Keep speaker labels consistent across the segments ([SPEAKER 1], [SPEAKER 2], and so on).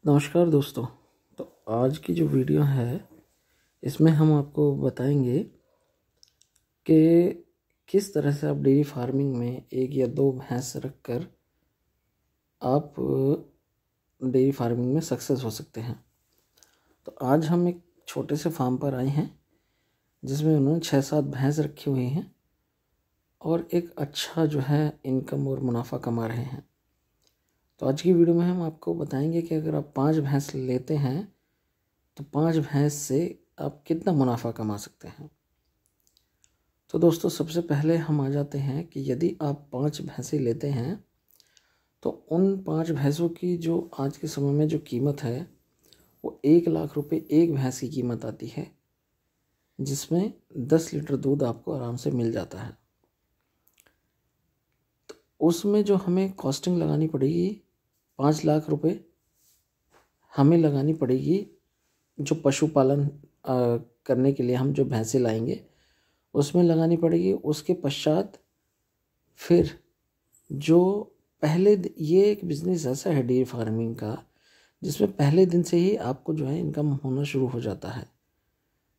[SPEAKER 1] नमस्कार दोस्तों। तो आज की जो वीडियो है इसमें हम आपको बताएंगे कि किस तरह से आप डेयरी फार्मिंग में एक या दो भैंस रखकर आप डेयरी फार्मिंग में सक्सेस हो सकते हैं। तो आज हम एक छोटे से फार्म पर आए हैं जिसमें उन्होंने 6-7 भैंस रखी हुई हैं और एक अच्छा जो है इनकम और मुनाफा कमा रहे हैं। तो आज की वीडियो में हम आपको बताएंगे कि अगर आप 5 भैंस लेते हैं तो 5 भैंस से आप कितना मुनाफा कमा सकते हैं। तो दोस्तों सबसे पहले हम आ जाते हैं कि यदि आप 5 भैंसें लेते हैं तो उन 5 भैंसों की जो आज के समय में जो कीमत है वो 1 लाख रुपए एक भैंस की कीमत आती है, जिसमें 10 लीटर दूध आपको आराम से मिल जाता है। तो उसमें जो हमें कॉस्टिंग लगानी पड़ेगी 5 लाख रुपए हमें लगानी पड़ेगी जो पशुपालन करने के लिए हम जो भैंसें लाएंगे उसमें लगानी पड़ेगी। उसके पश्चात फिर जो पहले ये एक बिज़नेस ऐसा है डेयरी फार्मिंग का जिसमें पहले दिन से ही आपको जो है इनकम होना शुरू हो जाता है।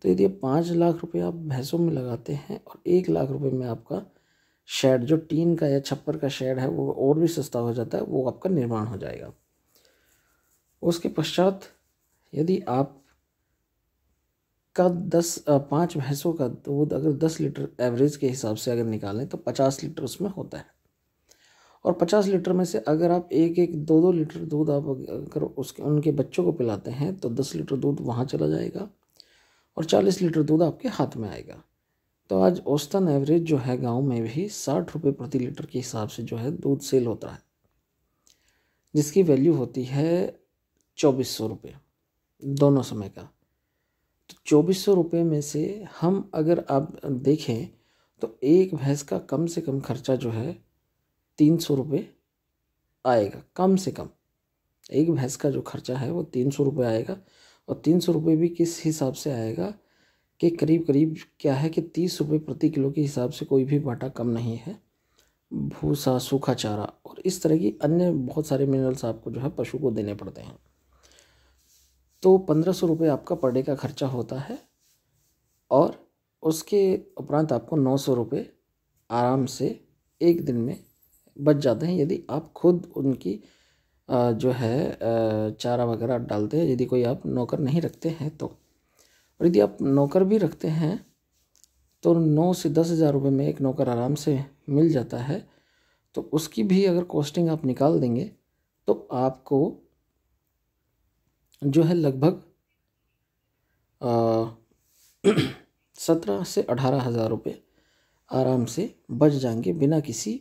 [SPEAKER 1] तो यदि 5 लाख रुपए आप भैंसों में लगाते हैं और 1 लाख रुपए में आपका शेड जो टीन का या छप्पर का शेड है वो और भी सस्ता हो जाता है, वो आपका निर्माण हो जाएगा। उसके पश्चात यदि आप का 5 भैंसों का दूध अगर 10 लीटर एवरेज के हिसाब से अगर निकालें तो 50 लीटर उसमें होता है। और 50 लीटर में से अगर आप 1-2 लीटर दूध आप अगर उसके उनके बच्चों को पिलाते हैं तो 10 लीटर दूध वहाँ चला जाएगा और 40 लीटर दूध आपके हाथ में आएगा। तो आज औसतन एवरेज जो है गांव में भी 60 रुपये प्रति लीटर के हिसाब से जो है दूध सेल होता है, जिसकी वैल्यू होती है 2400 रुपये दोनों समय का। तो 2400 रुपये में से हम अगर आप देखें तो एक भैंस का कम से कम खर्चा जो है 300 रुपये आएगा। कम से कम एक भैंस का जो खर्चा है वो 300 रुपये आएगा। और 300 रुपये भी किस हिसाब से आएगा कि करीब करीब क्या है कि 30 रुपये प्रति किलो के हिसाब से कोई भी बाटा कम नहीं है। भूसा, सूखा चारा और इस तरह की अन्य बहुत सारे मिनरल्स आपको जो है पशु को देने पड़ते हैं। तो 1500 रुपये आपका पर डे का खर्चा होता है और उसके उपरांत आपको 900 रुपये आराम से एक दिन में बच जाते हैं यदि आप खुद उनकी जो है चारा वगैरह डालते हैं, यदि कोई आप नौकर नहीं रखते हैं तो। और यदि आप नौकर भी रखते हैं तो 9 से 10 हज़ार रुपये में एक नौकर आराम से मिल जाता है। तो उसकी भी अगर कॉस्टिंग आप निकाल देंगे तो आपको जो है लगभग 17 से 18 हज़ार रुपये आराम से बच जाएंगे बिना किसी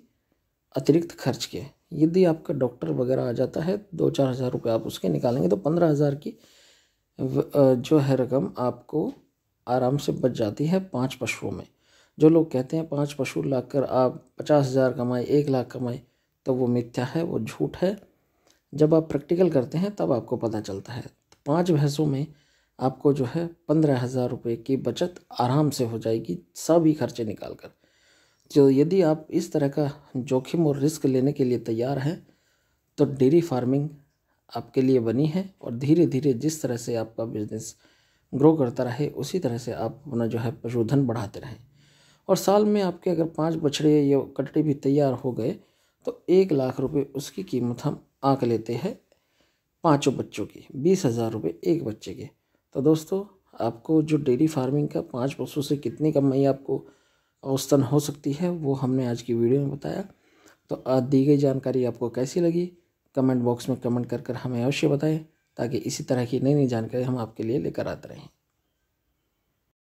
[SPEAKER 1] अतिरिक्त खर्च के। यदि आपका डॉक्टर वगैरह आ जाता है 2-4 हज़ार रुपये आप उसके निकालेंगे तो 15 हज़ार की जो है रकम आपको आराम से बच जाती है 5 पशुओं में। जो लोग कहते हैं 5 पशु लाकर आप 50 हज़ार कमाए, 1 लाख कमाए, तो वो मिथ्या है, वो झूठ है। जब आप प्रैक्टिकल करते हैं तब आपको पता चलता है। 5 भैंसों में आपको जो है 15 हज़ार रुपये की बचत आराम से हो जाएगी सभी खर्चे निकाल कर। तो यदि आप इस तरह का जोखिम और रिस्क लेने के लिए तैयार हैं तो डेयरी फार्मिंग आपके लिए बनी है। और धीरे धीरे जिस तरह से आपका बिजनेस ग्रो करता रहे उसी तरह से आप अपना जो है पशुधन बढ़ाते रहें। और साल में आपके अगर 5 बछड़े या कटड़े भी तैयार हो गए तो 1 लाख रुपये उसकी कीमत हम आंक लेते हैं 5 बच्चों की, 20 हज़ार रुपये एक बच्चे के। तो दोस्तों आपको जो डेयरी फार्मिंग का 5 पशु से कितनी कमाई आपको औसतन हो सकती है वो हमने आज की वीडियो में बताया। तो आज दी गई जानकारी आपको कैसी लगी कमेंट बॉक्स में कमेंट कर हमें अवश्य बताएं, ताकि इसी तरह की नई नई जानकारी हम आपके लिए लेकर आते रहें।